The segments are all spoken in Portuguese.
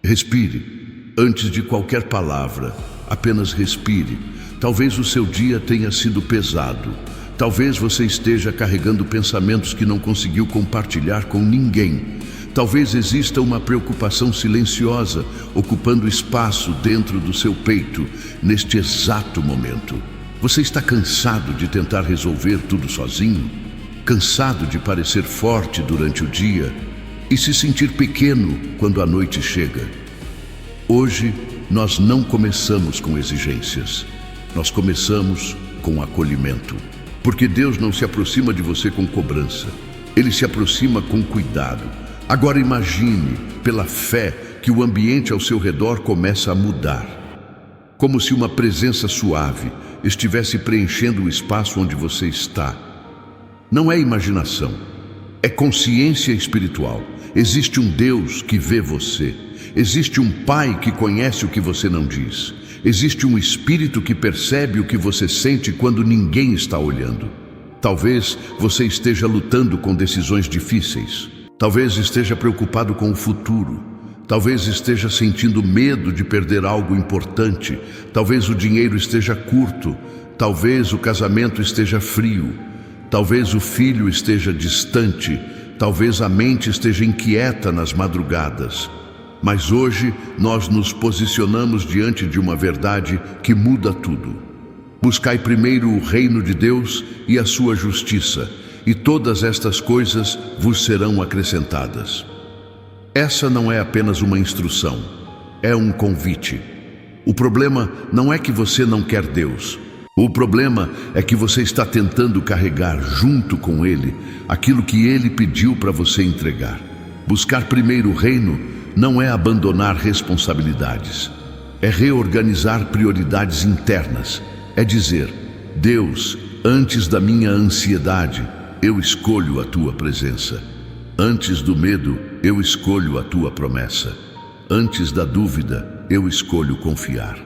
Respire. Antes de qualquer palavra, apenas respire. Talvez o seu dia tenha sido pesado. Talvez você esteja carregando pensamentos que não conseguiu compartilhar com ninguém. Talvez exista uma preocupação silenciosa ocupando espaço dentro do seu peito neste exato momento. Você está cansado de tentar resolver tudo sozinho? Cansado de parecer forte durante o dia e se sentir pequeno quando a noite chega? Hoje, nós não começamos com exigências. Nós começamos com acolhimento. Porque Deus não se aproxima de você com cobrança. Ele se aproxima com cuidado. Agora imagine, pela fé, que o ambiente ao seu redor começa a mudar. Como se uma presença suave estivesse preenchendo o espaço onde você está. Não é imaginação, é consciência espiritual. Existe um Deus que vê você. Existe um Pai que conhece o que você não diz. Existe um Espírito que percebe o que você sente quando ninguém está olhando. Talvez você esteja lutando com decisões difíceis. Talvez esteja preocupado com o futuro. Talvez esteja sentindo medo de perder algo importante. Talvez o dinheiro esteja curto. Talvez o casamento esteja frio. Talvez o filho esteja distante. Talvez a mente esteja inquieta nas madrugadas. Mas hoje nós nos posicionamos diante de uma verdade que muda tudo. Buscai primeiro o reino de Deus e a sua justiça, e todas estas coisas vos serão acrescentadas. Essa não é apenas uma instrução, é um convite. O problema não é que você não quer Deus. O problema é que você está tentando carregar junto com Ele aquilo que Ele pediu para você entregar. Buscar primeiro o reino não é abandonar responsabilidades, é reorganizar prioridades internas. É dizer: Deus, antes da minha ansiedade, eu escolho a tua presença. Antes do medo, eu escolho a tua promessa. Antes da dúvida, eu escolho confiar.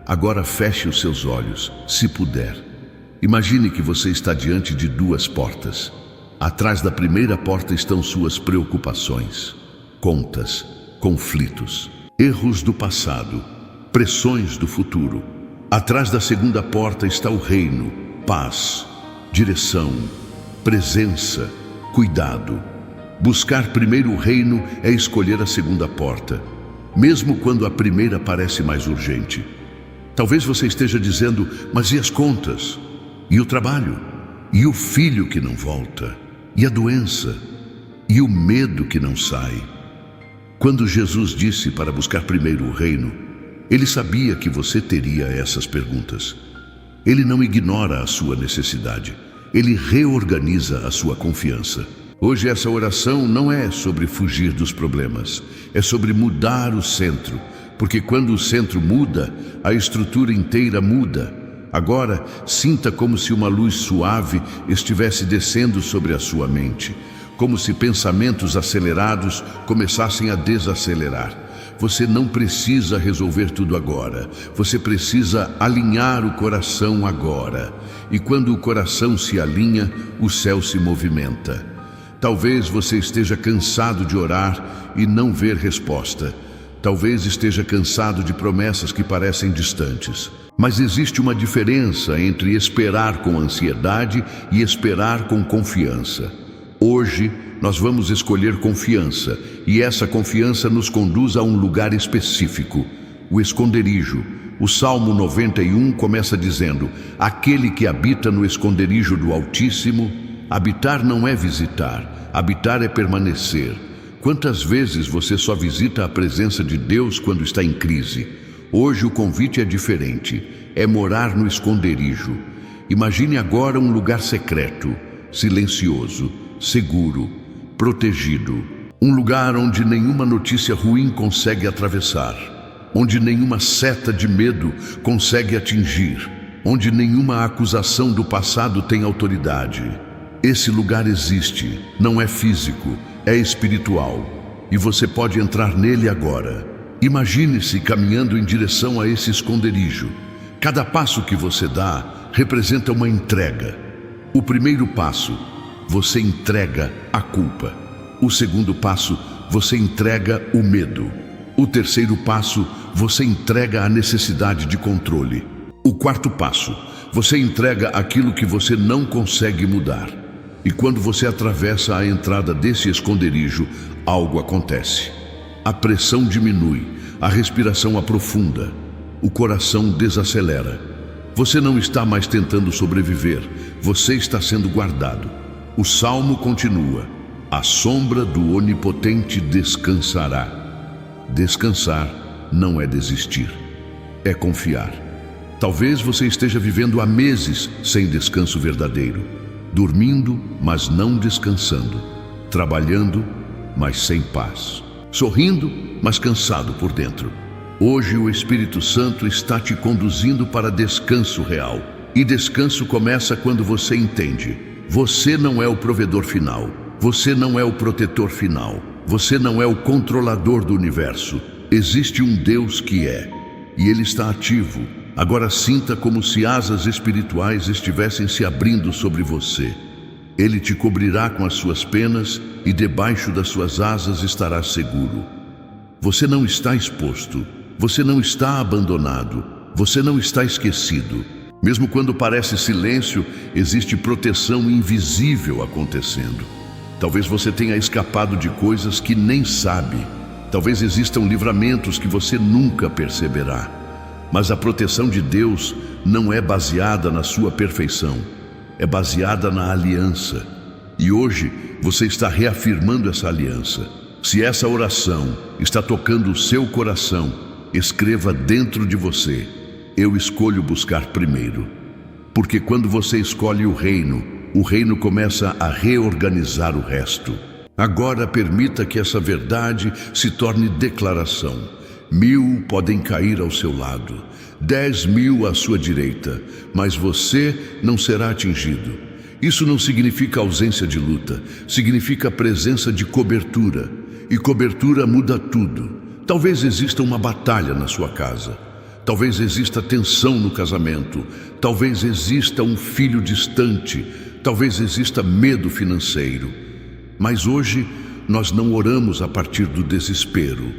Agora feche os seus olhos, se puder. Imagine que você está diante de duas portas. Atrás da primeira porta estão suas preocupações, contas, conflitos, erros do passado, pressões do futuro. Atrás da segunda porta está o reino, paz, direção, presença, cuidado. Buscar primeiro o reino é escolher a segunda porta, mesmo quando a primeira parece mais urgente. Talvez você esteja dizendo: mas e as contas? E o trabalho? E o filho que não volta? E a doença? E o medo que não sai? Quando Jesus disse para buscar primeiro o reino, Ele sabia que você teria essas perguntas. Ele não ignora a sua necessidade. Ele reorganiza a sua confiança. Hoje essa oração não é sobre fugir dos problemas, é sobre mudar o centro, porque quando o centro muda, a estrutura inteira muda. Agora, sinta como se uma luz suave estivesse descendo sobre a sua mente, como se pensamentos acelerados começassem a desacelerar. Você não precisa resolver tudo agora, você precisa alinhar o coração agora. E quando o coração se alinha, o céu se movimenta. Talvez você esteja cansado de orar e não ver resposta. Talvez esteja cansado de promessas que parecem distantes. Mas existe uma diferença entre esperar com ansiedade e esperar com confiança. Hoje, nós vamos escolher confiança, e essa confiança nos conduz a um lugar específico, o esconderijo. O Salmo 91 começa dizendo: aquele que habita no esconderijo do Altíssimo. Habitar não é visitar, habitar é permanecer. Quantas vezes você só visita a presença de Deus quando está em crise? Hoje o convite é diferente, é morar no esconderijo. Imagine agora um lugar secreto, silencioso, seguro, protegido. Um lugar onde nenhuma notícia ruim consegue atravessar, onde nenhuma seta de medo consegue atingir, onde nenhuma acusação do passado tem autoridade. Esse lugar existe, não é físico, é espiritual, e você pode entrar nele agora. Imagine-se caminhando em direção a esse esconderijo. Cada passo que você dá representa uma entrega. O primeiro passo, você entrega a culpa. O segundo passo, você entrega o medo. O terceiro passo, você entrega a necessidade de controle. O quarto passo, você entrega aquilo que você não consegue mudar. E quando você atravessa a entrada desse esconderijo, algo acontece. A pressão diminui, a respiração aprofunda, o coração desacelera. Você não está mais tentando sobreviver, você está sendo guardado. O salmo continua: a sombra do Onipotente descansará. Descansar não é desistir, é confiar. Talvez você esteja vivendo há meses sem descanso verdadeiro, dormindo, mas não descansando, trabalhando, mas sem paz, sorrindo, mas cansado por dentro. Hoje o Espírito Santo está te conduzindo para descanso real. E descanso começa quando você entende: você não é o provedor final, você não é o protetor final, você não é o controlador do universo. Existe um Deus que é, e Ele está ativo. Agora sinta como se asas espirituais estivessem se abrindo sobre você. Ele te cobrirá com as suas penas e debaixo das suas asas estará seguro. Você não está exposto, você não está abandonado, você não está esquecido. Mesmo quando parece silêncio, existe proteção invisível acontecendo. Talvez você tenha escapado de coisas que nem sabe. Talvez existam livramentos que você nunca perceberá. Mas a proteção de Deus não é baseada na sua perfeição, é baseada na aliança. E hoje você está reafirmando essa aliança. Se essa oração está tocando o seu coração, escreva dentro de você: eu escolho buscar primeiro. Porque quando você escolhe o reino começa a reorganizar o resto. Agora permita que essa verdade se torne declaração. 1000 podem cair ao seu lado, 10.000 à sua direita, mas você não será atingido. Isso não significa ausência de luta, significa presença de cobertura. E cobertura muda tudo. Talvez exista uma batalha na sua casa. Talvez exista tensão no casamento. Talvez exista um filho distante. Talvez exista medo financeiro. Mas hoje nós não oramos a partir do desespero.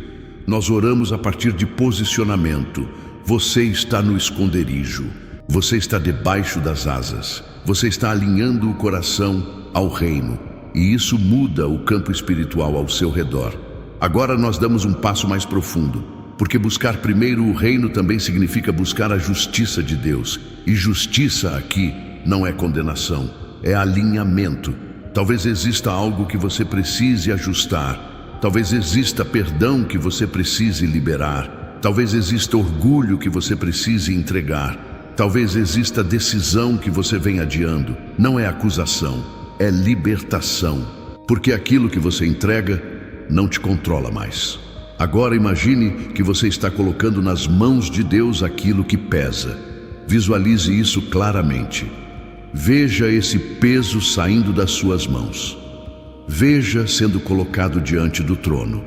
Nós oramos a partir de posicionamento. Você está no esconderijo. Você está debaixo das asas. Você está alinhando o coração ao reino. E isso muda o campo espiritual ao seu redor. Agora nós damos um passo mais profundo. Porque buscar primeiro o reino também significa buscar a justiça de Deus. E justiça aqui não é condenação, é alinhamento. Talvez exista algo que você precise ajustar. Talvez exista perdão que você precise liberar. Talvez exista orgulho que você precise entregar. Talvez exista decisão que você vem adiando. Não é acusação, é libertação. Porque aquilo que você entrega não te controla mais. Agora imagine que você está colocando nas mãos de Deus aquilo que pesa. Visualize isso claramente. Veja esse peso saindo das suas mãos. Veja sendo colocado diante do trono.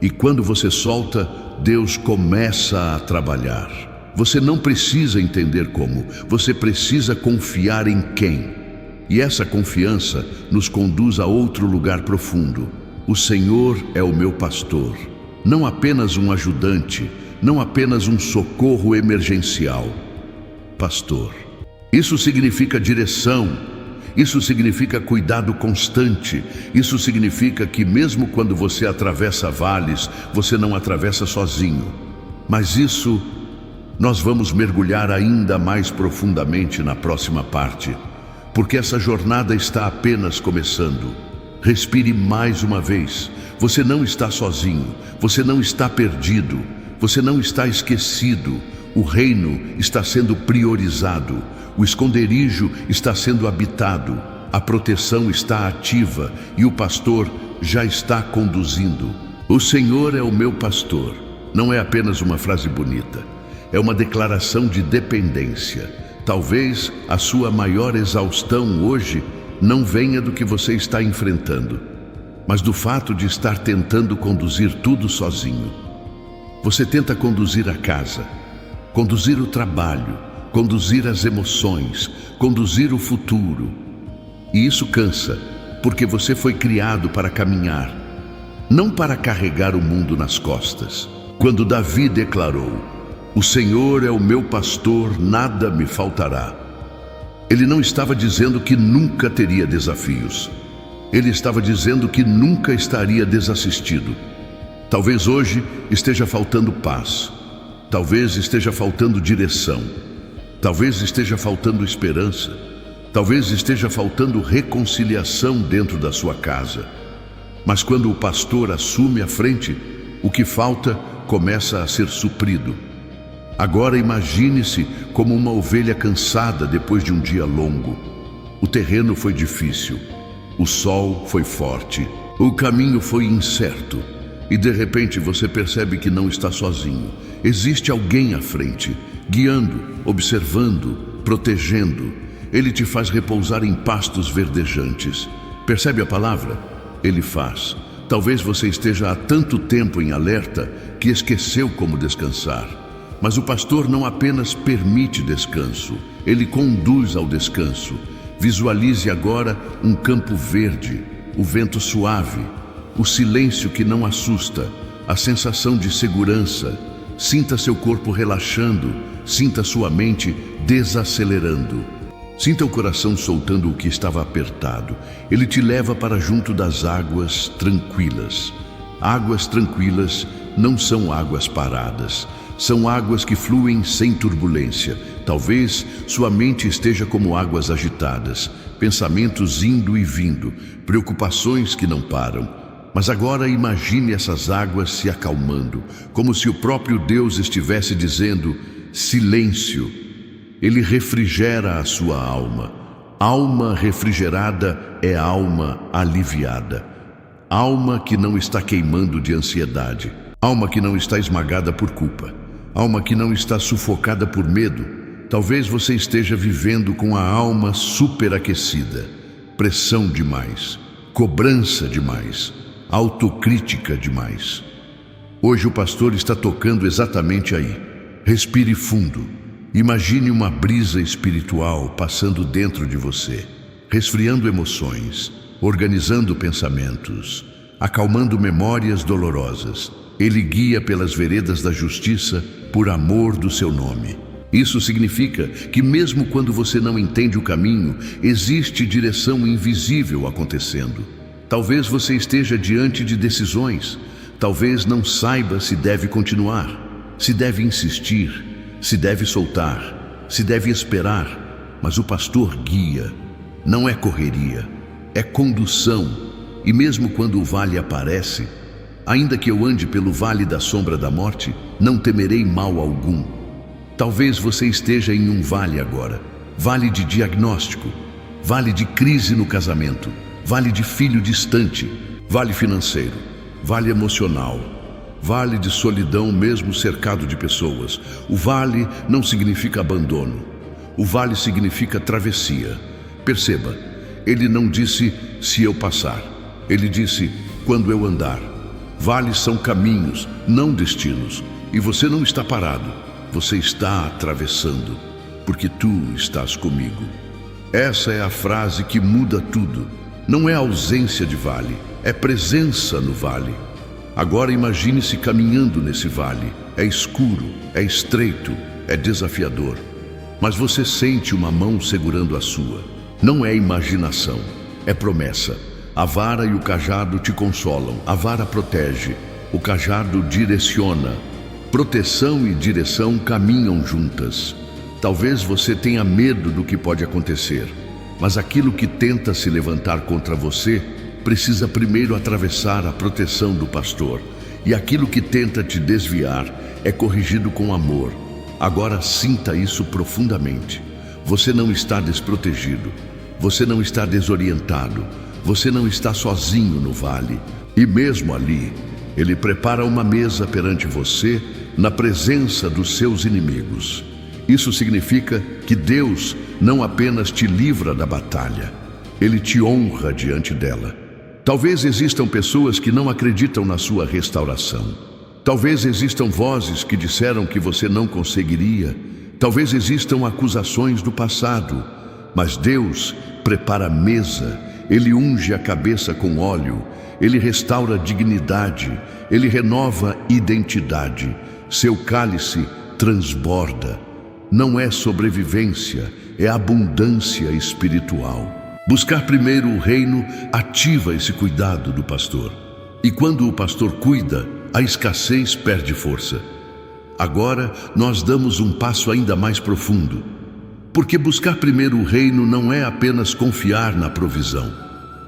E quando você solta, Deus começa a trabalhar. Você não precisa entender como, você precisa confiar em quem. E essa confiança nos conduz a outro lugar profundo. O Senhor é o meu pastor. Não apenas um ajudante, não apenas um socorro emergencial. Pastor. Isso significa direção, isso significa cuidado constante, isso significa que mesmo quando você atravessa vales, você não atravessa sozinho. Mas isso nós vamos mergulhar ainda mais profundamente na próxima parte, porque essa jornada está apenas começando. Respire mais uma vez. Você não está sozinho, você não está perdido, você não está esquecido. O reino está sendo priorizado, o esconderijo está sendo habitado, a proteção está ativa e o pastor já está conduzindo. O Senhor é o meu pastor. Não é apenas uma frase bonita, é uma declaração de dependência. Talvez a sua maior exaustão hoje não venha do que você está enfrentando, mas do fato de estar tentando conduzir tudo sozinho. Você tenta conduzir a casa, conduzir o trabalho, conduzir as emoções, conduzir o futuro. E isso cansa, porque você foi criado para caminhar, não para carregar o mundo nas costas. Quando Davi declarou: "O Senhor é o meu pastor, nada me faltará", ele não estava dizendo que nunca teria desafios. Ele estava dizendo que nunca estaria desassistido. Talvez hoje esteja faltando paz. Talvez esteja faltando direção. Talvez esteja faltando esperança. Talvez esteja faltando reconciliação dentro da sua casa. Mas quando o pastor assume a frente, o que falta começa a ser suprido. Agora imagine-se como uma ovelha cansada depois de um dia longo. O terreno foi difícil. O sol foi forte. O caminho foi incerto. E de repente você percebe que não está sozinho. Existe alguém à frente, guiando, observando, protegendo. Ele te faz repousar em pastos verdejantes. Percebe a palavra? Ele faz. Talvez você esteja há tanto tempo em alerta que esqueceu como descansar. Mas o pastor não apenas permite descanso, ele conduz ao descanso. Visualize agora um campo verde, o vento suave, o silêncio que não assusta, a sensação de segurança. Sinta seu corpo relaxando, sinta sua mente desacelerando. Sinta o coração soltando o que estava apertado. Ele te leva para junto das águas tranquilas. Águas tranquilas não são águas paradas. São águas que fluem sem turbulência. Talvez sua mente esteja como águas agitadas, pensamentos indo e vindo, preocupações que não param. Mas agora imagine essas águas se acalmando, como se o próprio Deus estivesse dizendo: silêncio. Ele refrigera a sua alma. Alma refrigerada é alma aliviada. Alma que não está queimando de ansiedade. Alma que não está esmagada por culpa. Alma que não está sufocada por medo. Talvez você esteja vivendo com a alma superaquecida. Pressão demais. Cobrança demais. Autocrítica demais. Hoje o pastor está tocando exatamente aí. Respire fundo. Imagine uma brisa espiritual passando dentro de você, resfriando emoções, organizando pensamentos, acalmando memórias dolorosas. Ele guia pelas veredas da justiça por amor do seu nome. Isso significa que mesmo quando você não entende o caminho, existe direção invisível acontecendo. Talvez você esteja diante de decisões. Talvez não saiba se deve continuar, se deve insistir, se deve soltar, se deve esperar. Mas o pastor guia. Não é correria, é condução. E mesmo quando o vale aparece, ainda que eu ande pelo vale da sombra da morte, não temerei mal algum. Talvez você esteja em um vale agora. Vale de diagnóstico, vale de crise no casamento, vale de filho distante, vale financeiro, vale emocional, vale de solidão mesmo cercado de pessoas. O vale não significa abandono. O vale significa travessia. Perceba, ele não disse se eu passar. Ele disse quando eu andar. Vales são caminhos, não destinos. E você não está parado. Você está atravessando, porque tu estás comigo. Essa é a frase que muda tudo. Não é ausência de vale, é presença no vale. Agora imagine-se caminhando nesse vale. É escuro, é estreito, é desafiador. Mas você sente uma mão segurando a sua. Não é imaginação, é promessa. A vara e o cajado te consolam. A vara protege, o cajado direciona. Proteção e direção caminham juntas. Talvez você tenha medo do que pode acontecer, mas aquilo que tenta se levantar contra você precisa primeiro atravessar a proteção do pastor. E aquilo que tenta te desviar é corrigido com amor. Agora sinta isso profundamente. Você não está desprotegido. Você não está desorientado. Você não está sozinho no vale. E mesmo ali, ele prepara uma mesa perante você na presença dos seus inimigos. Isso significa que Deus não apenas te livra da batalha, Ele te honra diante dela. Talvez existam pessoas que não acreditam na sua restauração. Talvez existam vozes que disseram que você não conseguiria. Talvez existam acusações do passado. Mas Deus prepara mesa Ele unge a cabeça com óleo, Ele restaura a dignidade, Ele renova identidade. Seu cálice transborda. Não é sobrevivência, é abundância espiritual. Buscar primeiro o reino ativa esse cuidado do pastor. E quando o pastor cuida, a escassez perde força. Agora nós damos um passo ainda mais profundo. Porque buscar primeiro o reino não é apenas confiar na provisão,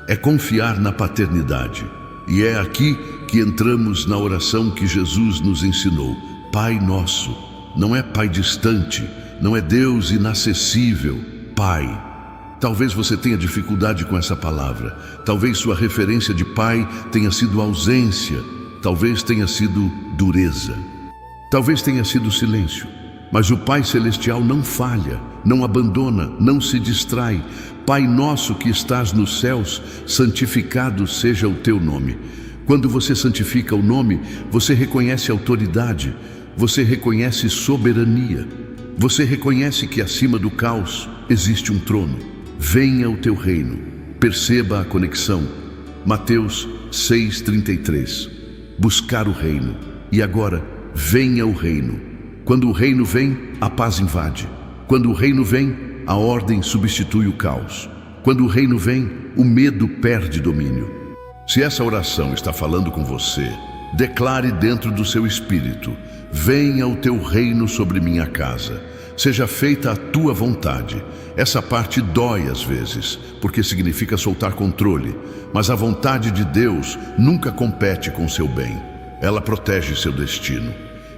é confiar na paternidade. E é aqui que entramos na oração que Jesus nos ensinou. Pai nosso, não é Pai distante, não é Deus inacessível, Pai. Talvez você tenha dificuldade com essa palavra. Talvez sua referência de Pai tenha sido ausência. Talvez tenha sido dureza. Talvez tenha sido silêncio. Mas o Pai Celestial não falha, não abandona, não se distrai. Pai nosso que estás nos céus, santificado seja o teu nome. Quando você santifica o nome, você reconhece autoridade, você reconhece soberania. Você reconhece que acima do caos existe um trono. Venha o teu reino. Perceba a conexão. Mateus 6,33. Buscar o reino. E agora, venha o reino. Quando o reino vem, a paz invade. Quando o reino vem, a ordem substitui o caos. Quando o reino vem, o medo perde domínio. Se essa oração está falando com você, declare dentro do seu espírito: venha o teu reino sobre minha casa. Seja feita a tua vontade. Essa parte dói às vezes, porque significa soltar controle. Mas a vontade de Deus nunca compete com seu bem. Ela protege seu destino.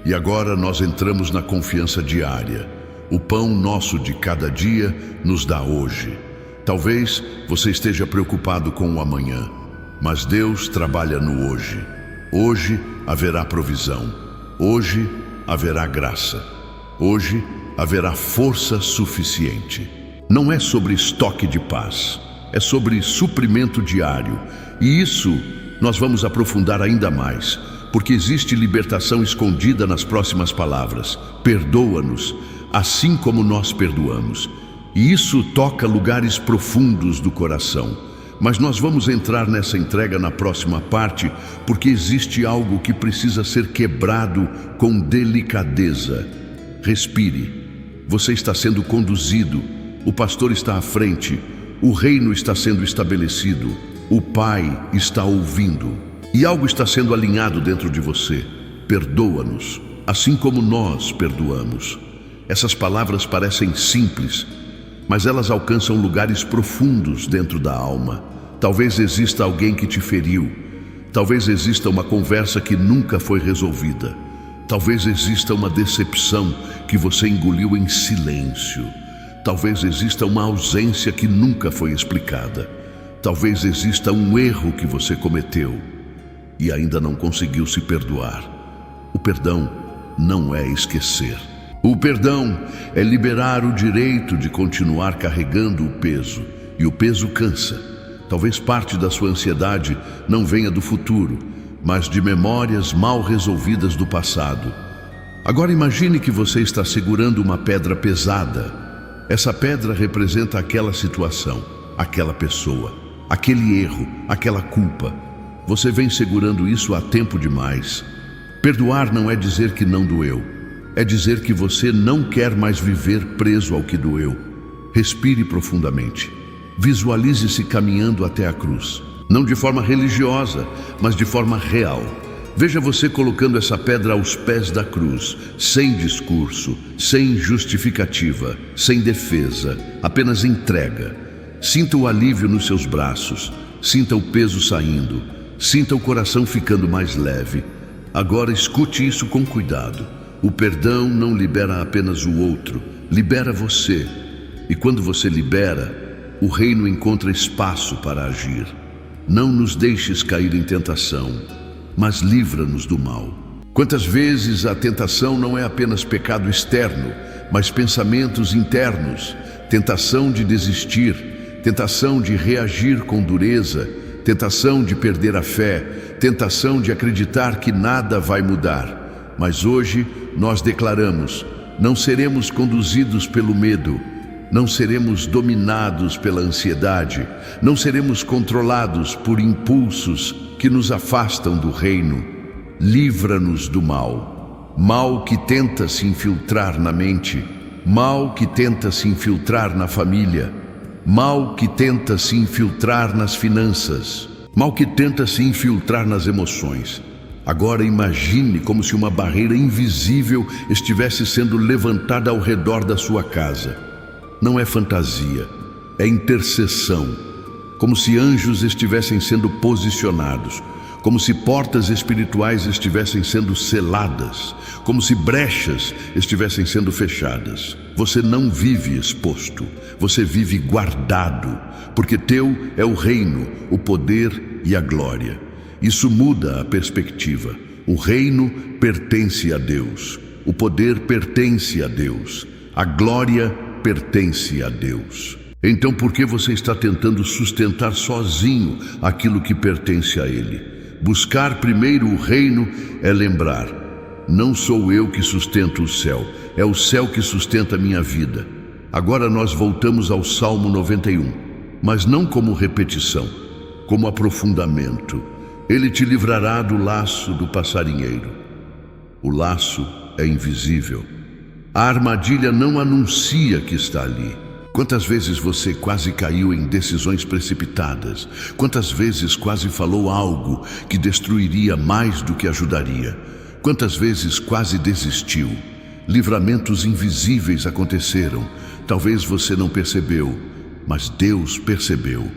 E agora nós entramos na confiança diária. O pão nosso de cada dia nos dá hoje. Talvez você esteja preocupado com o amanhã, mas Deus trabalha no hoje. Hoje haverá provisão. Hoje haverá graça. Hoje haverá força suficiente. Não é sobre estoque de paz, é sobre suprimento diário. E isso nós vamos aprofundar ainda mais, porque existe libertação escondida nas próximas palavras. Perdoa-nos, assim como nós perdoamos. E isso toca lugares profundos do coração. Mas nós vamos entrar nessa entrega na próxima parte, porque existe algo que precisa ser quebrado com delicadeza. Respire. Você está sendo conduzido. O pastor está à frente. O reino está sendo estabelecido. O Pai está ouvindo. E algo está sendo alinhado dentro de você. Perdoa-nos, assim como nós perdoamos. Essas palavras parecem simples, mas elas alcançam lugares profundos dentro da alma. Talvez exista alguém que te feriu. Talvez exista uma conversa que nunca foi resolvida. Talvez exista uma decepção que você engoliu em silêncio. Talvez exista uma ausência que nunca foi explicada. Talvez exista um erro que você cometeu e ainda não conseguiu se perdoar. O perdão não é esquecer. O perdão é liberar o direito de continuar carregando o peso. E o peso cansa. Talvez parte da sua ansiedade não venha do futuro, mas de memórias mal resolvidas do passado. Agora imagine que você está segurando uma pedra pesada. Essa pedra representa aquela situação, aquela pessoa, aquele erro, aquela culpa. Você vem segurando isso há tempo demais. Perdoar não é dizer que não doeu. É dizer que você não quer mais viver preso ao que doeu. Respire profundamente. Visualize-se caminhando até a cruz. Não de forma religiosa, mas de forma real. Veja você colocando essa pedra aos pés da cruz, sem discurso, sem justificativa, sem defesa, apenas entrega. Sinta o alívio nos seus braços, sinta o peso saindo, sinta o coração ficando mais leve. Agora escute isso com cuidado. O perdão não libera apenas o outro, libera você. E quando você libera, o reino encontra espaço para agir. Não nos deixes cair em tentação, mas livra-nos do mal. Quantas vezes a tentação não é apenas pecado externo, mas pensamentos internos, tentação de desistir, tentação de reagir com dureza, tentação de perder a fé, tentação de acreditar que nada vai mudar. Mas hoje nós declaramos: não seremos conduzidos pelo medo, Não seremos dominados pela ansiedade, não seremos controlados por impulsos que nos afastam do reino. Livra-nos do mal, mal que tenta se infiltrar na mente, mal que tenta se infiltrar na família, mal que tenta se infiltrar nas finanças, mal que tenta se infiltrar nas emoções. Agora imagine como se uma barreira invisível estivesse sendo levantada ao redor da sua casa. Não é fantasia, é intercessão, como se anjos estivessem sendo posicionados, como se portas espirituais estivessem sendo seladas, como se brechas estivessem sendo fechadas. Você não vive exposto, você vive guardado, porque teu é o reino, o poder e a glória. Isso muda a perspectiva. O reino pertence a Deus, o poder pertence a Deus, a glória pertence a Deus. Então por que você está tentando sustentar sozinho aquilo que pertence a Ele? Buscar primeiro o reino é lembrar: não sou eu que sustento o céu, é o céu que sustenta a minha vida. Agora nós voltamos ao Salmo 91, mas não como repetição, como aprofundamento. Ele te livrará do laço do passarinheiro. O laço é invisível. A armadilha não anuncia que está ali. Quantas vezes você quase caiu em decisões precipitadas? Quantas vezes quase falou algo que destruiria mais do que ajudaria? Quantas vezes quase desistiu? Livramentos invisíveis aconteceram. Talvez você não percebeu, mas Deus percebeu.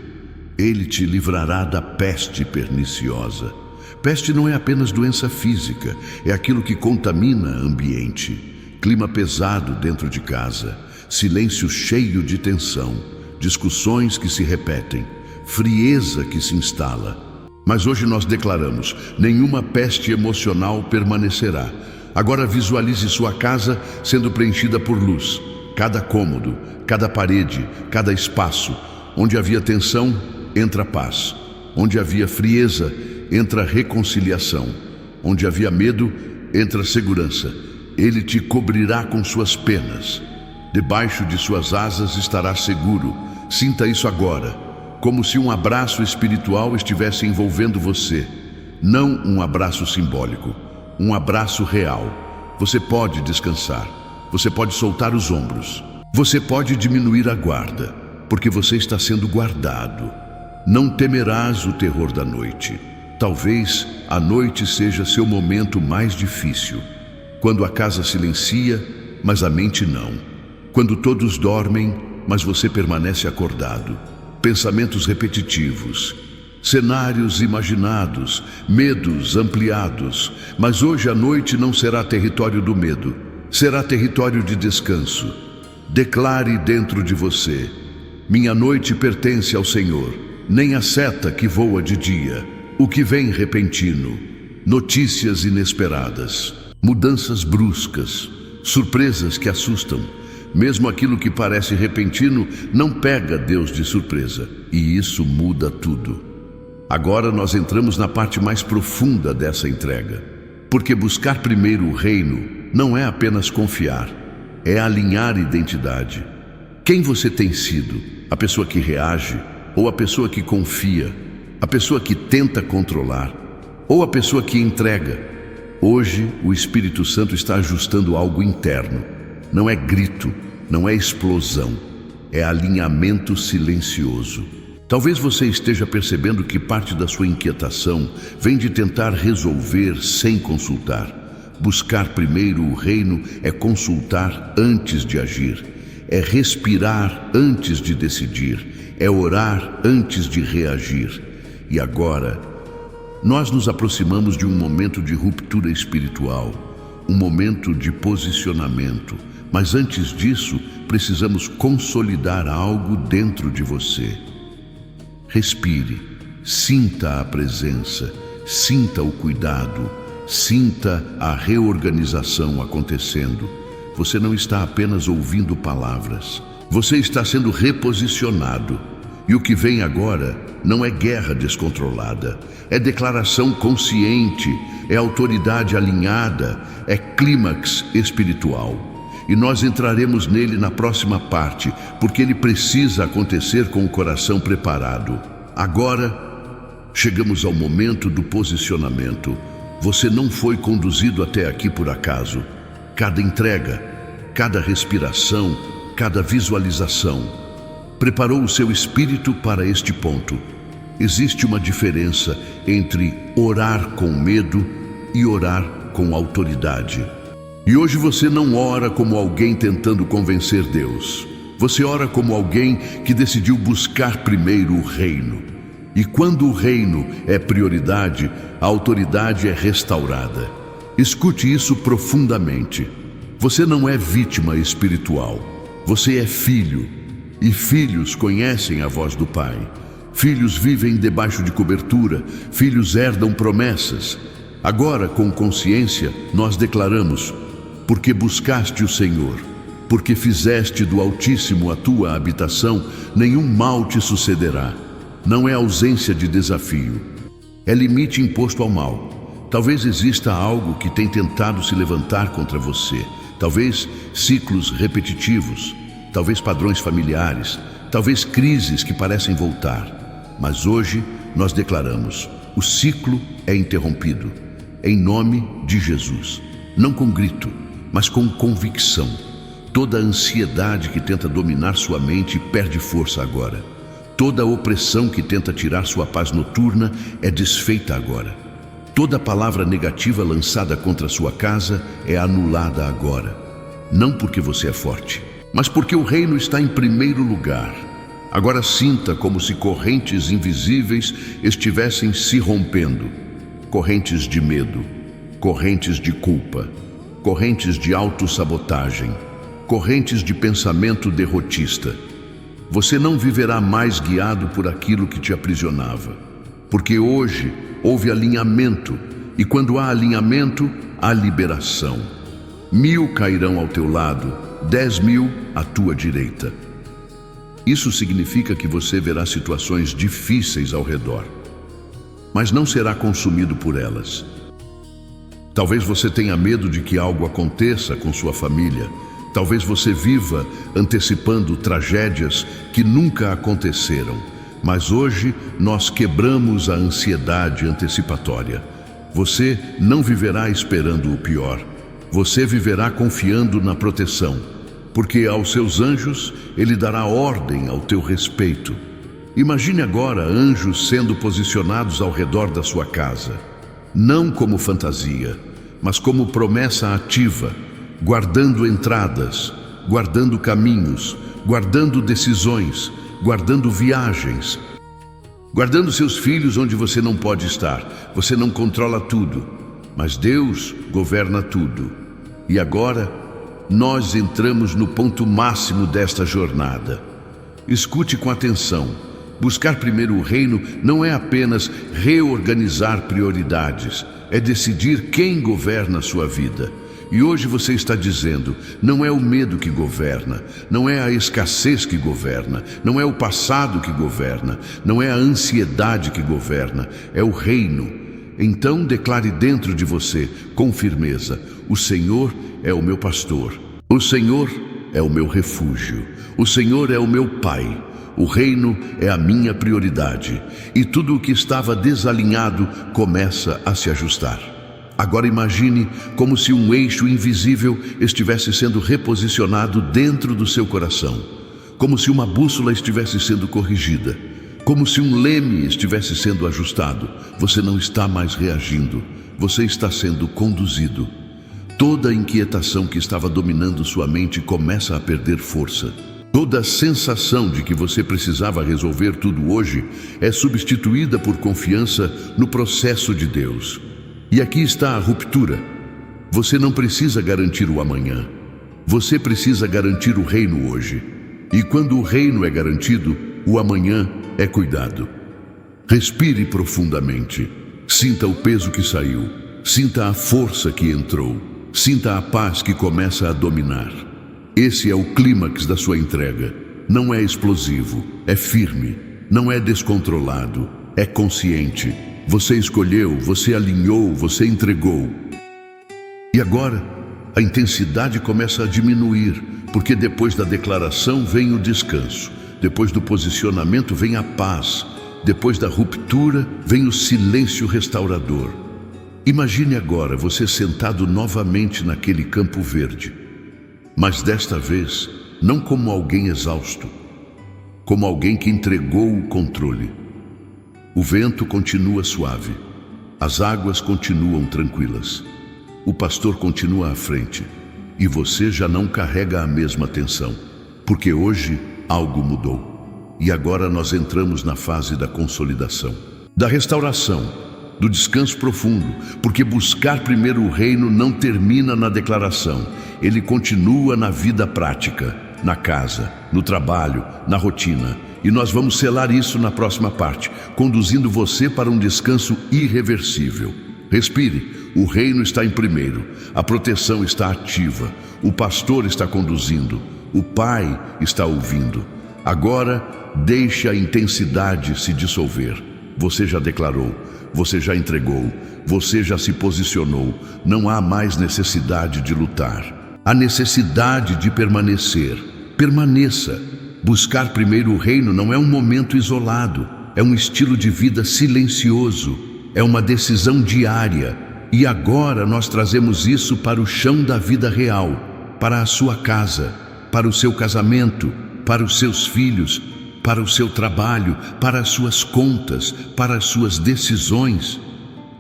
Ele te livrará da peste perniciosa. Peste não é apenas doença física, é aquilo que contamina ambiente. Clima pesado dentro de casa, silêncio cheio de tensão, discussões que se repetem, frieza que se instala. Mas hoje nós declaramos: nenhuma peste emocional permanecerá. Agora visualize sua casa sendo preenchida por luz. Cada cômodo, cada parede, cada espaço. Onde havia tensão, entra paz. Onde havia frieza, entra reconciliação. Onde havia medo, entra segurança. Ele te cobrirá com suas penas. Debaixo de suas asas estará seguro. Sinta isso agora, como se um abraço espiritual estivesse envolvendo você. Não um abraço simbólico, um abraço real. Você pode descansar, você pode soltar os ombros, você pode diminuir a guarda, porque você está sendo guardado. Não temerás o terror da noite. Talvez a noite seja seu momento mais difícil. Quando a casa silencia, mas a mente não. Quando todos dormem, mas você permanece acordado. Pensamentos repetitivos, cenários imaginados, medos ampliados. Mas hoje a noite não será território do medo, será território de descanso. Declare dentro de você: minha noite pertence ao Senhor. Nem a seta que voa de dia, o que vem repentino, notícias inesperadas, mudanças bruscas, surpresas que assustam. Mesmo aquilo que parece repentino não pega Deus de surpresa, e isso muda tudo. Agora nós entramos na parte mais profunda dessa entrega, porque buscar primeiro o reino não é apenas confiar, é alinhar identidade. Quem você tem sido? A pessoa que reage, ou a pessoa que confia, a pessoa que tenta controlar, ou a pessoa que entrega? Hoje o Espírito Santo está ajustando algo interno. Não é grito, não é explosão, é alinhamento silencioso. Talvez você esteja percebendo que parte da sua inquietação vem de tentar resolver sem consultar. Buscar primeiro o reino é consultar antes de agir, é respirar antes de decidir, é orar antes de reagir. E agora, nós nos aproximamos de um momento de ruptura espiritual, um momento de posicionamento. Mas antes disso, precisamos consolidar algo dentro de você. Respire, sinta a presença, sinta o cuidado, sinta a reorganização acontecendo. Você não está apenas ouvindo palavras, você está sendo reposicionado. E o que vem agora não é guerra descontrolada, é declaração consciente, é autoridade alinhada, é clímax espiritual. e nós entraremos nele na próxima parte, porque ele precisa acontecer com o coração preparado. Agora, chegamos ao momento do posicionamento. Você não foi conduzido até aqui por acaso. Cada entrega, cada respiração, cada visualização preparou o seu espírito para este ponto. Existe uma diferença entre orar com medo e orar com autoridade. E hoje você não ora como alguém tentando convencer Deus. Você ora como alguém que decidiu buscar primeiro o reino. E quando o reino é prioridade, a autoridade é restaurada. Escute isso profundamente. Você não é vítima espiritual. Você é filho. E filhos conhecem a voz do Pai. Filhos vivem debaixo de cobertura. Filhos herdam promessas. Agora, com consciência, nós declaramos: porque buscaste o Senhor, porque fizeste do Altíssimo a tua habitação, nenhum mal te sucederá. Não é ausência de desafio, é limite imposto ao mal. Talvez exista algo que tem tentado se levantar contra você. Talvez ciclos repetitivos, talvez padrões familiares, talvez crises que parecem voltar. Mas hoje nós declaramos: o ciclo é interrompido, em nome de Jesus. Não com grito, mas com convicção. Toda ansiedade que tenta dominar sua mente perde força agora. Toda opressão que tenta tirar sua paz noturna é desfeita agora. Toda palavra negativa lançada contra sua casa é anulada agora. Não porque você é forte, mas porque o reino está em primeiro lugar. Agora sinta como se correntes invisíveis estivessem se rompendo. Correntes de medo, correntes de culpa, correntes de autossabotagem, correntes de pensamento derrotista. Você não viverá mais guiado por aquilo que te aprisionava, porque hoje houve alinhamento, e quando há alinhamento, há liberação. 1000 cairão ao teu lado, 10.000 à tua direita. Isso significa que você verá situações difíceis ao redor, mas não será consumido por elas. Talvez você tenha medo de que algo aconteça com sua família. Talvez você viva antecipando tragédias que nunca aconteceram. Mas hoje nós quebramos a ansiedade antecipatória. Você não viverá esperando o pior. Você viverá confiando na proteção, porque aos seus anjos ele dará ordem ao teu respeito. Imagine agora anjos sendo posicionados ao redor da sua casa. Não como fantasia, mas como promessa ativa, guardando entradas, guardando caminhos, guardando decisões, guardando viagens, guardando seus filhos onde você não pode estar. Você não controla tudo, mas Deus governa tudo. E agora, nós entramos no ponto máximo desta jornada. Escute com atenção. Buscar primeiro o reino não é apenas reorganizar prioridades, é decidir quem governa a sua vida. E hoje você está dizendo: não é o medo que governa, não é a escassez que governa, não é o passado que governa, não é a ansiedade que governa, é o reino. Então declare dentro de você, com firmeza: o Senhor é o meu pastor, o Senhor é o meu refúgio, o Senhor é o meu Pai. O reino é a minha prioridade, e tudo o que estava desalinhado começa a se ajustar. Agora imagine como se um eixo invisível estivesse sendo reposicionado dentro do seu coração, como se uma bússola estivesse sendo corrigida, como se um leme estivesse sendo ajustado. Você não está mais reagindo, você está sendo conduzido. Toda a inquietação que estava dominando sua mente começa a perder força. Toda a sensação de que você precisava resolver tudo hoje é substituída por confiança no processo de Deus. E aqui está a ruptura. Você não precisa garantir o amanhã. Você precisa garantir o reino hoje. E quando o reino é garantido, o amanhã é cuidado. Respire profundamente. Sinta o peso que saiu. Sinta a força que entrou. Sinta a paz que começa a dominar. Esse é o clímax da sua entrega. Não é explosivo, é firme. Não é descontrolado, é consciente. Você escolheu, você alinhou, você entregou. E agora, A intensidade começa a diminuir, porque depois da declaração vem o descanso. Depois do posicionamento vem a paz. Depois da ruptura vem o silêncio restaurador. Imagine agora você sentado novamente naquele campo verde, mas desta vez não como alguém exausto, como alguém que entregou o controle. O vento continua suave, as águas continuam tranquilas, o pastor continua à frente e você já não carrega a mesma tensão, porque hoje algo mudou. E agora nós entramos na fase da consolidação, da restauração, do descanso profundo, porque buscar primeiro o reino não termina na declaração, ele continua na vida prática, na casa, no trabalho, na rotina. E nós vamos selar isso na próxima parte, conduzindo você para um descanso irreversível. Respire, o reino está em primeiro, a proteção está ativa, o pastor está conduzindo, o Pai está ouvindo. Agora, deixe a intensidade se dissolver. Você já declarou, você já entregou, você já se posicionou. Não há mais necessidade de lutar. Há necessidade de permanecer. Permaneça. Buscar primeiro o reino não é um momento isolado. É um estilo de vida silencioso. É uma decisão diária. E agora nós trazemos isso para o chão da vida real, para a sua casa, para o seu casamento, para os seus filhos, para o seu trabalho, para as suas contas, para as suas decisões.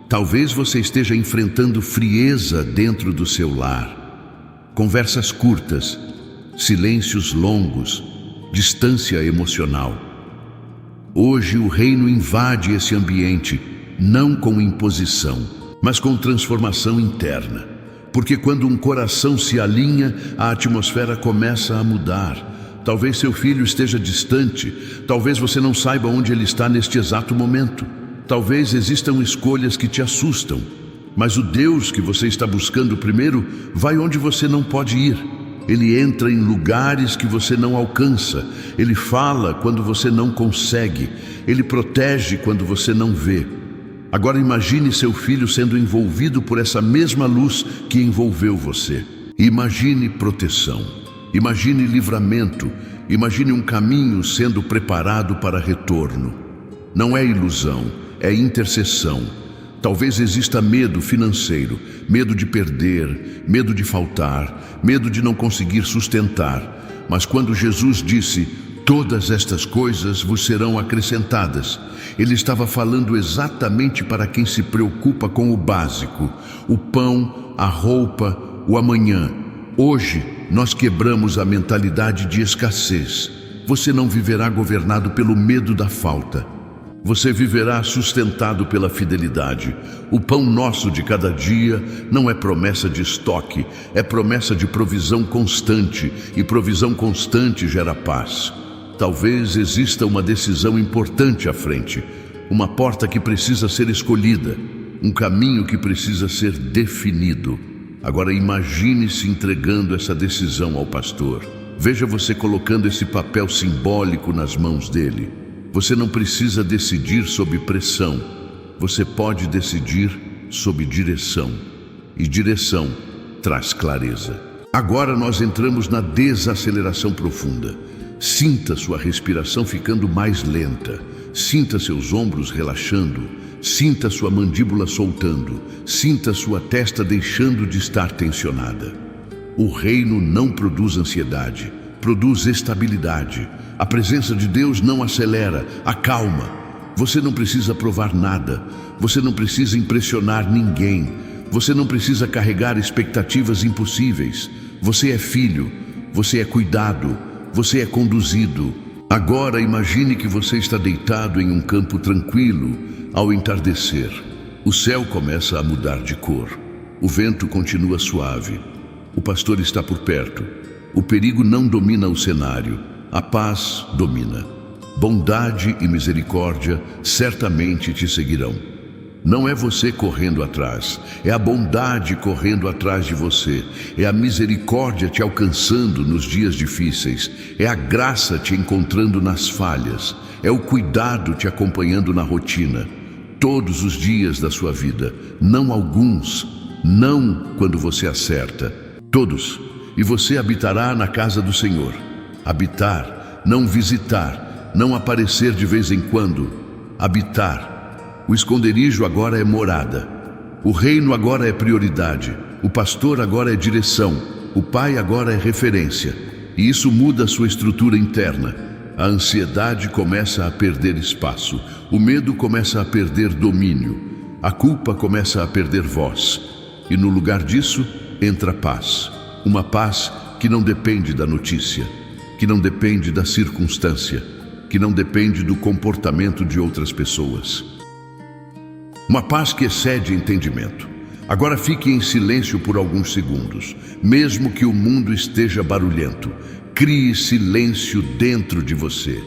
Talvez você esteja enfrentando frieza dentro do seu lar. Conversas curtas, silêncios longos, distância emocional. Hoje o reino invade esse ambiente, não com imposição, mas com transformação interna. Porque quando um coração se alinha, a atmosfera começa a mudar. Talvez seu filho esteja distante, talvez você não saiba onde ele está neste exato momento. Talvez existam escolhas que te assustam, mas o Deus que você está buscando primeiro vai onde você não pode ir. Ele entra em lugares que você não alcança, ele fala quando você não consegue, ele protege quando você não vê. Agora imagine seu filho sendo envolvido por essa mesma luz que envolveu você. Imagine proteção. Imagine livramento, imagine um caminho sendo preparado para retorno. Não é ilusão, é intercessão. Talvez exista medo financeiro, medo de perder, medo de faltar, medo de não conseguir sustentar. Mas quando Jesus disse, todas estas coisas vos serão acrescentadas, ele estava falando exatamente para quem se preocupa com o básico, o pão, a roupa, o amanhã. Hoje, nós quebramos a mentalidade de escassez. Você não viverá governado pelo medo da falta. Você viverá sustentado pela fidelidade. O pão nosso de cada dia não é promessa de estoque, é promessa de provisão constante, e provisão constante gera paz. Talvez exista uma decisão importante à frente, uma porta que precisa ser escolhida, um caminho que precisa ser definido. Agora imagine se entregando essa decisão ao pastor. Veja você colocando esse papel simbólico nas mãos dele. Você não precisa decidir sob pressão. Você pode decidir sob direção. E direção traz clareza. Agora nós entramos na desaceleração profunda. Sinta sua respiração ficando mais lenta. Sinta seus ombros relaxando. Sinta sua mandíbula soltando, sinta sua testa deixando de estar tensionada. O reino não produz ansiedade, produz estabilidade. A presença de Deus não acelera, acalma. Você não precisa provar nada, você não precisa impressionar ninguém, você não precisa carregar expectativas impossíveis. Você é filho, você é cuidado, você é conduzido. Agora imagine que você está deitado em um campo tranquilo. Ao entardecer, o céu começa a mudar de cor. O vento continua suave. O pastor está por perto. O perigo não domina o cenário. A paz domina. Bondade e misericórdia certamente te seguirão. Não é você correndo atrás, é a bondade correndo atrás de você, é a misericórdia te alcançando nos dias difíceis, é a graça te encontrando nas falhas, é o cuidado te acompanhando na rotina, todos os dias da sua vida, não alguns, não quando você acerta. Todos. E você habitará na casa do Senhor. Habitar, não visitar, não aparecer de vez em quando. Habitar. O esconderijo agora é morada. O reino agora é prioridade. O pastor agora é direção. O pai agora é referência. E isso muda a sua estrutura interna. A ansiedade começa a perder espaço. O medo começa a perder domínio. A culpa começa a perder voz. E no lugar disso, entra paz. Uma paz que não depende da notícia, que não depende da circunstância, que não depende do comportamento de outras pessoas. Uma paz que excede entendimento. Agora fique em silêncio por alguns segundos, mesmo que o mundo esteja barulhento. Crie silêncio dentro de você.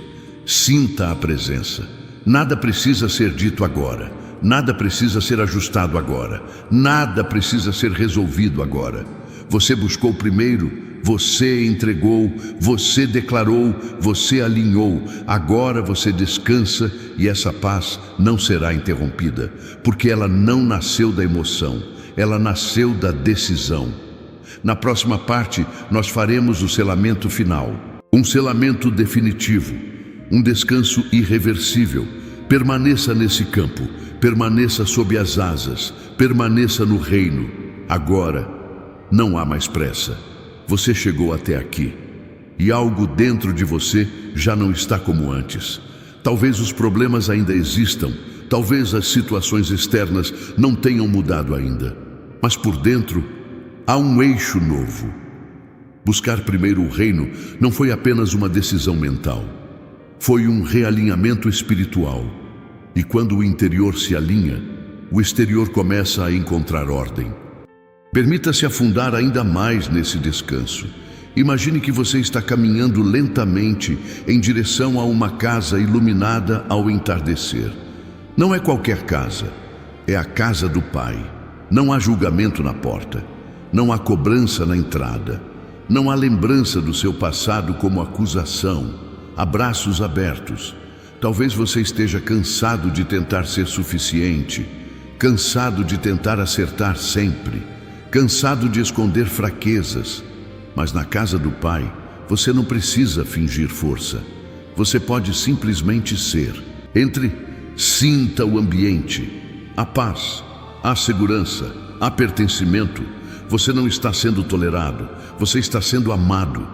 Sinta a presença. Nada precisa ser dito agora. Nada precisa ser ajustado agora. Nada precisa ser resolvido agora. Você buscou primeiro, você entregou, você declarou, você alinhou. Agora você descansa e essa paz não será interrompida, porque ela não nasceu da emoção, ela nasceu da decisão. Na próxima parte, nós faremos o selamento final, um selamento definitivo, um descanso irreversível. Permaneça nesse campo, permaneça sob as asas, permaneça no reino. Agora, não há mais pressa. Você chegou até aqui e algo dentro de você já não está como antes. Talvez os problemas ainda existam, talvez as situações externas não tenham mudado ainda, mas por dentro há um eixo novo. Buscar primeiro o reino não foi apenas uma decisão mental, foi um realinhamento espiritual. E quando o interior se alinha, o exterior começa a encontrar ordem. Permita-se afundar ainda mais nesse descanso. Imagine que você está caminhando lentamente em direção a uma casa iluminada ao entardecer. Não é qualquer casa, é a casa do Pai. Não há julgamento na porta, não há cobrança na entrada, não há lembrança do seu passado como acusação. Há braços abertos. Talvez você esteja cansado de tentar ser suficiente, cansado de tentar acertar sempre, cansado de esconder fraquezas, mas na casa do Pai, você não precisa fingir força. Você pode simplesmente ser. Entre, sinta o ambiente, a paz, a segurança, a pertencimento. Você não está sendo tolerado, você está sendo amado.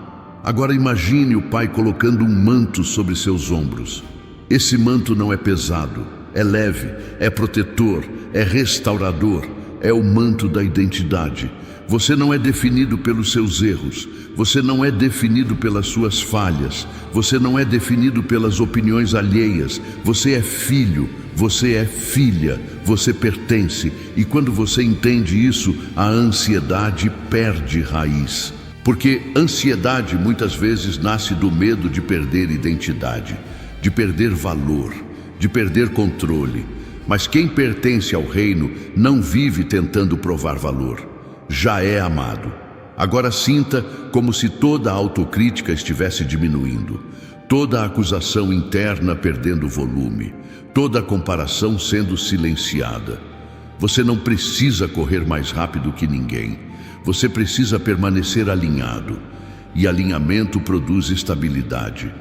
Agora imagine o Pai colocando um manto sobre seus ombros. Esse manto não é pesado, é leve, é protetor, é restaurador. É o manto da identidade. Você não é definido pelos seus erros. Você não é definido pelas suas falhas. Você não é definido pelas opiniões alheias. Você é filho, você é filha, você pertence. E quando você entende isso, a ansiedade perde raiz. Porque ansiedade muitas vezes nasce do medo de perder identidade, de perder valor, de perder controle. Mas quem pertence ao reino não vive tentando provar valor. Já é amado. Agora sinta como se toda a autocrítica estivesse diminuindo, toda a acusação interna perdendo volume, toda a comparação sendo silenciada. Você não precisa correr mais rápido que ninguém. Você precisa permanecer alinhado. E alinhamento produz estabilidade.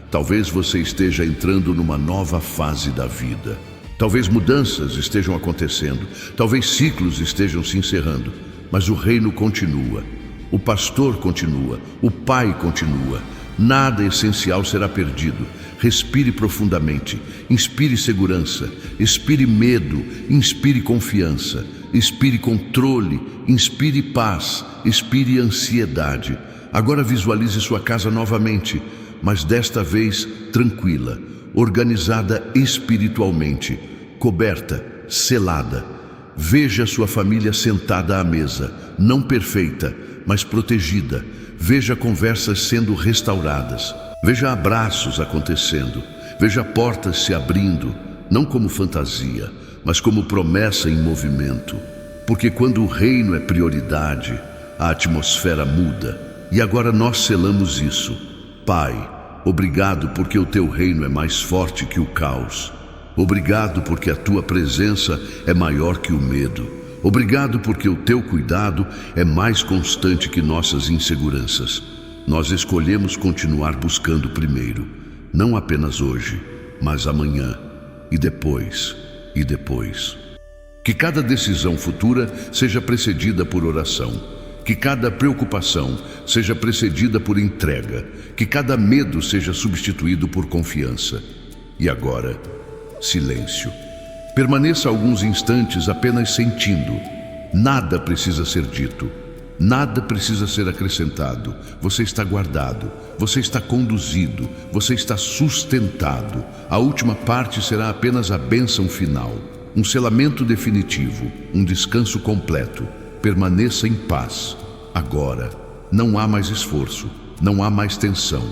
Talvez você esteja entrando numa nova fase da vida. Talvez mudanças estejam acontecendo, talvez ciclos estejam se encerrando, mas o reino continua, o pastor continua, o Pai continua. Nada essencial será perdido. Respire profundamente, inspire segurança, expire medo, inspire confiança, expire controle, inspire paz, expire ansiedade. Agora visualize sua casa novamente, mas desta vez tranquila, organizada espiritualmente, coberta, selada. Veja sua família sentada à mesa, não perfeita, mas protegida. Veja conversas sendo restauradas. Veja abraços acontecendo. Veja portas se abrindo, não como fantasia, mas como promessa em movimento. Porque quando o reino é prioridade, a atmosfera muda. E agora nós selamos isso. Pai, obrigado porque o teu reino é mais forte que o caos. Obrigado porque a tua presença é maior que o medo. Obrigado porque o teu cuidado é mais constante que nossas inseguranças. Nós escolhemos continuar buscando primeiro, não apenas hoje, mas amanhã, e depois, e depois. Que cada decisão futura seja precedida por oração. Que cada preocupação seja precedida por entrega. Que cada medo seja substituído por confiança. E agora, silêncio. Permaneça alguns instantes apenas sentindo. Nada precisa ser dito. Nada precisa ser acrescentado. Você está guardado. Você está conduzido. Você está sustentado. A última parte será apenas a bênção final. Um selamento definitivo. Um descanso completo. Permaneça em paz. Agora, não há mais esforço. Não há mais tensão.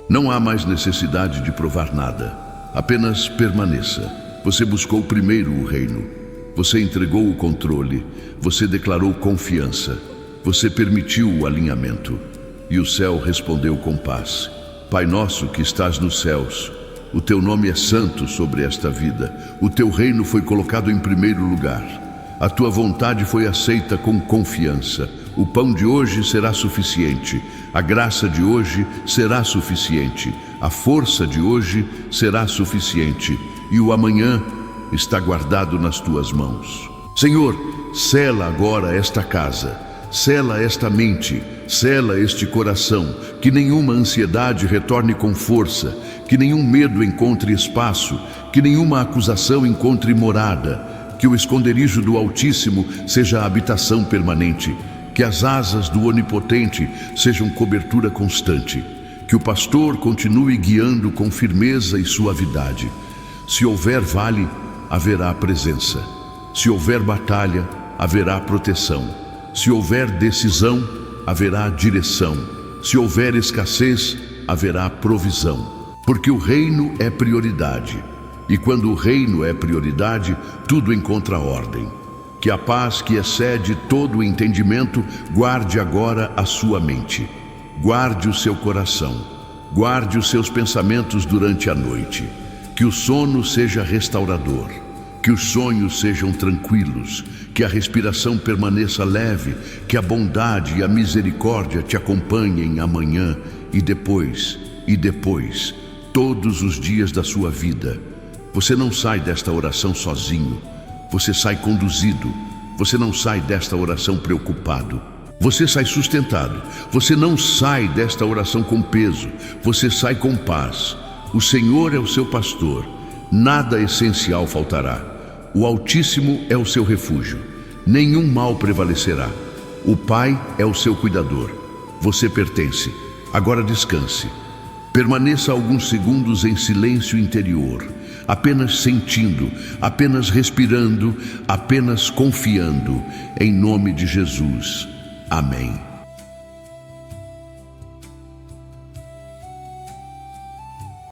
Não há mais necessidade de provar nada. Apenas permaneça. Você buscou primeiro o reino. Você entregou o controle. Você declarou confiança. Você permitiu o alinhamento. E o céu respondeu com paz. Pai nosso que estás nos céus, o teu nome é santo sobre esta vida. O teu reino foi colocado em primeiro lugar. A tua vontade foi aceita com confiança. O pão de hoje será suficiente. A graça de hoje será suficiente. A força de hoje será suficiente. E o amanhã está guardado nas tuas mãos. Senhor, sela agora esta casa. Sela esta mente, sela este coração, que nenhuma ansiedade retorne com força, que nenhum medo encontre espaço, que nenhuma acusação encontre morada, que o esconderijo do Altíssimo seja a habitação permanente, que as asas do Onipotente sejam cobertura constante, que o pastor continue guiando com firmeza e suavidade. Se houver vale, haverá presença. Se houver batalha, haverá proteção. Se houver decisão, haverá direção. Se houver escassez, haverá provisão. Porque o reino é prioridade. E quando o reino é prioridade, tudo encontra ordem. Que a paz que excede todo o entendimento guarde agora a sua mente. Guarde o seu coração. Guarde os seus pensamentos durante a noite. Que o sono seja restaurador. Que os sonhos sejam tranquilos, que a respiração permaneça leve, que a bondade e a misericórdia te acompanhem amanhã e depois, todos os dias da sua vida. Você não sai desta oração sozinho, você sai conduzido, você não sai desta oração preocupado, você sai sustentado, você não sai desta oração com peso, você sai com paz. O Senhor é o seu pastor, nada essencial faltará. O Altíssimo é o seu refúgio, nenhum mal prevalecerá. O Pai é o seu cuidador. Você pertence. Agora descanse. Permaneça alguns segundos em silêncio interior, apenas sentindo, apenas respirando, apenas confiando. Em nome de Jesus. Amém.